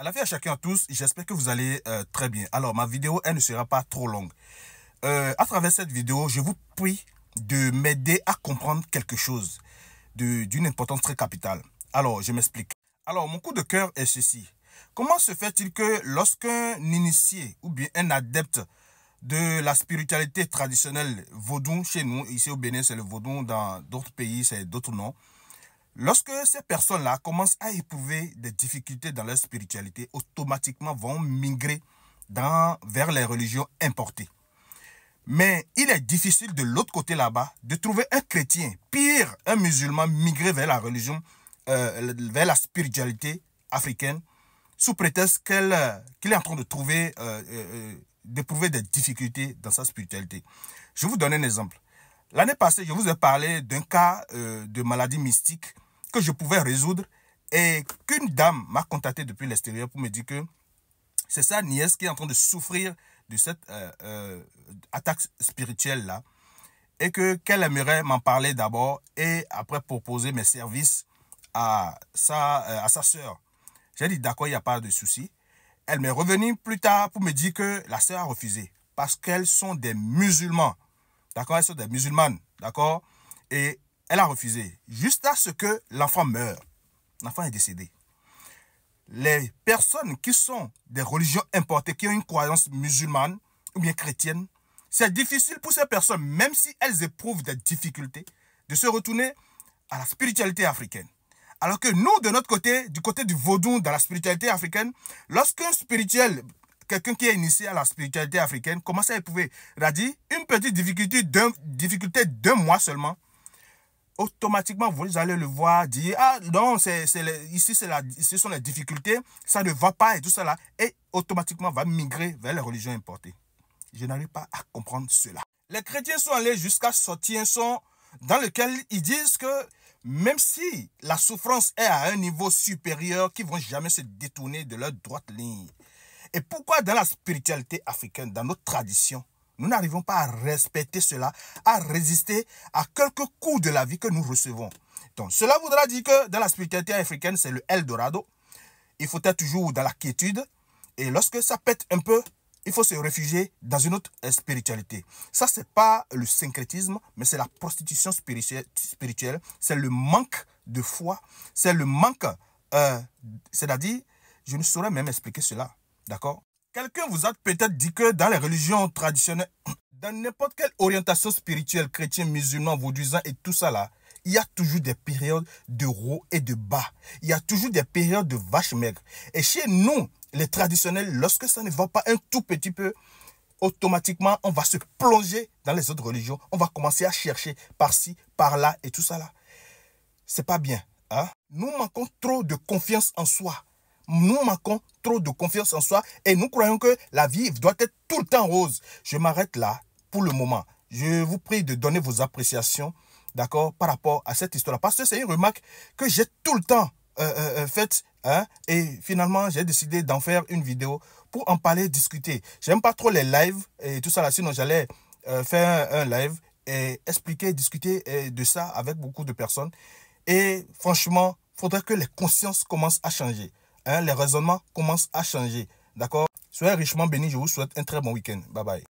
À la vie à chacun à tous, j'espère que vous allez très bien. Alors, ma vidéo, elle ne sera pas trop longue. À travers cette vidéo, je vous prie de m'aider à comprendre quelque chose d'une importance très capitale. Alors, je m'explique. Alors, mon coup de cœur est ceci. Comment se fait-il que lorsqu'un initié ou bien un adepte de la spiritualité traditionnelle vaudou, chez nous, ici au Bénin, c'est le vaudou, dans d'autres pays, c'est d'autres noms. Lorsque ces personnes-là commencent à éprouver des difficultés dans leur spiritualité, automatiquement vont migrer vers les religions importées. Mais il est difficile de l'autre côté là-bas de trouver un chrétien, pire, un musulman migrer vers la religion, vers la spiritualité africaine, sous prétexte qu'il est en train de trouver, d'éprouver des difficultés dans sa spiritualité. Je vous donne un exemple. L'année passée, je vous ai parlé d'un cas de maladie mystique que je pouvais résoudre et qu'une dame m'a contacté depuis l'extérieur pour me dire que c'est sa nièce qui est en train de souffrir de cette attaque spirituelle-là et qu'elle aimerait m'en parler d'abord et après proposer mes services à sa sœur. J'ai dit d'accord, il n'y a pas de souci. Elle m'est revenue plus tard pour me dire que la sœur a refusé parce qu'elles sont des musulmans. D'accord, elles sont des musulmanes, d'accord? Et elle a refusé, juste à ce que l'enfant meure. L'enfant est décédé. Les personnes qui sont des religions importées, qui ont une croyance musulmane ou bien chrétienne, c'est difficile pour ces personnes, même si elles éprouvent des difficultés, de se retourner à la spiritualité africaine. Alors que nous, de notre côté, du côté du vaudou, dans la spiritualité africaine, lorsqu'un spirituel, quelqu'un qui est initié à la spiritualité africaine, commence à éprouver, c'est-à-dire une petite difficulté d'un mois seulement, automatiquement, vous allez le voir dire, ah non, ici, ce sont les difficultés, ça ne va pas et tout ça là, et automatiquement va migrer vers les religions importées. Je n'arrive pas à comprendre cela. Les chrétiens sont allés jusqu'à sortir un son dans lequel ils disent que même si la souffrance est à un niveau supérieur, qu'ils ne vont jamais se détourner de leur droite ligne. Et pourquoi dans la spiritualité africaine, dans notre tradition, nous n'arrivons pas à respecter cela, à résister à quelques coups de la vie que nous recevons. Donc, cela voudra dire que dans la spiritualité africaine, c'est le Eldorado. Il faut être toujours dans la quiétude. Et lorsque ça pète un peu, il faut se réfugier dans une autre spiritualité. Ça, ce n'est pas le syncrétisme, mais c'est la prostitution spirituelle. C'est le manque de foi. C'est le manque, c'est-à-dire, je ne saurais même expliquer cela. D'accord? Quelqu'un vous a peut-être dit que dans les religions traditionnelles, dans n'importe quelle orientation spirituelle, chrétien, musulman, vaudouisant et tout ça là, il y a toujours des périodes de haut et de bas. Il y a toujours des périodes de vaches maigres. Et chez nous, les traditionnels, lorsque ça ne va pas un tout petit peu, automatiquement, on va se plonger dans les autres religions. On va commencer à chercher par-ci, par-là et tout ça là. C'est pas bien. Hein? Nous manquons trop de confiance en soi. Nous manquons trop de confiance en soi et nous croyons que la vie doit être tout le temps rose. Je m'arrête là pour le moment. Je vous prie de donner vos appréciations, d'accord, par rapport à cette histoire. Parce que c'est une remarque que j'ai tout le temps faite. Hein, et finalement, j'ai décidé d'en faire une vidéo pour en parler, discuter. J'aime pas trop les lives et tout ça là. Sinon, j'allais faire un live et expliquer, discuter de ça avec beaucoup de personnes. Et franchement, il faudrait que les consciences commencent à changer. Hein, les raisonnements commencent à changer. D'accord? Soyez richement bénis. Je vous souhaite un très bon week-end. Bye bye.